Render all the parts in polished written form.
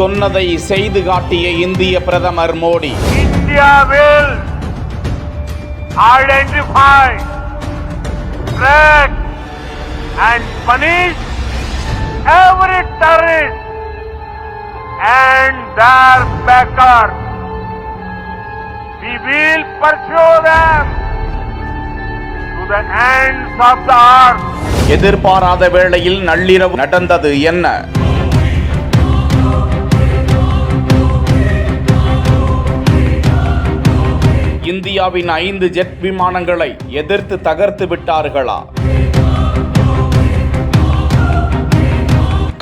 சொன்னதை செய்து காட்டிய இந்திய பிரதமர் Modi. India will identify, track and punish every terrorist and their backers. We will pursue them to the ends of the earth. எதிர்பாராத வேளையில் நள்ளிரவு நடந்தது என்ன? இந்தியாவின் 5 ஜெட் விமானங்களை எதிர்த்து தகர்த்து விட்டார்களா?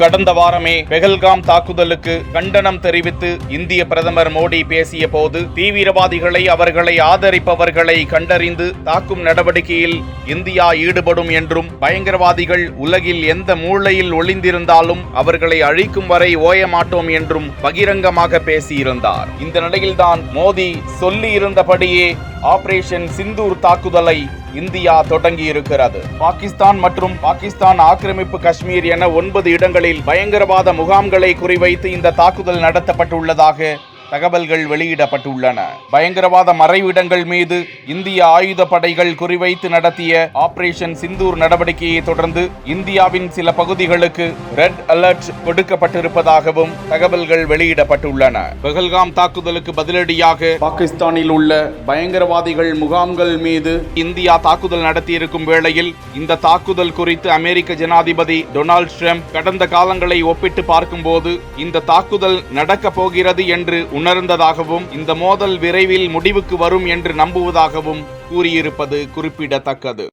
கடந்த வாரமே பெஹல்காம் தாக்குதலுக்கு கண்டனம் தெரிவித்து இந்திய பிரதமர் மோடி பேசிய போது தீவிரவாதிகளை அவர்களை ஆதரிப்பவர்களை கண்டறிந்து தாக்கும் நடவடிக்கையில் இந்தியா ஈடுபடும் என்றும் பயங்கரவாதிகள் உலகில் எந்த மூலையில் ஒளிந்திருந்தாலும் அவர்களை அழிக்கும் வரை ஓய மாட்டோம் என்றும் பகிரங்கமாக பேசியிருந்தார். இந்த நிலையில்தான் மோடி சொல்லியிருந்தபடியே ஆபரேஷன் சிந்தூர் தாக்குதலை இந்தியா தொடங்கி இருக்கிறது. பாகிஸ்தான் மற்றும் பாகிஸ்தான் ஆக்கிரமிப்பு காஷ்மீர் என 9 இடங்களில் பயங்கரவாத முகாம்களை குறிவைத்து இந்த தாக்குதல் நடத்தப்பட்டுள்ளதாக தகவல்கள் வெளியிடப்பட்டுள்ளன. பயங்கரவாத மறைவிடங்கள் மீது இந்திய ஆயுத படைகள் குறிவைத்து நடத்திய ஆபரேஷன் சிந்தூர் நடவடிக்கையை தொடர்ந்து இந்தியாவின் சில பகுதிகளுக்கு ரெட் அலர்ட் கொடுக்கப்பட்டிருப்பதாகவும் தகவல்கள் வெளியிடப்பட்டுள்ளன. பெஹல்காம் தாக்குதலுக்கு பதிலடியாக பாகிஸ்தானில் உள்ள பயங்கரவாதிகள் முகாம்கள் மீது இந்தியா தாக்குதல் நடத்தியிருக்கும் வேளையில் இந்த தாக்குதல் குறித்து அமெரிக்க ஜனாதிபதி டொனால்ட் ட்ரம்ப் கடந்த காலங்களை ஒப்பிட்டு பார்க்கும்போது இந்த தாக்குதல் நடக்கப் போகிறது என்று உணர்ந்ததாகவும் இந்த மோதல் விரைவில் முடிவுக்கு வரும் என்று நம்புவதாகவும் கூறியிருப்பது குறிப்பிடத்தக்கது.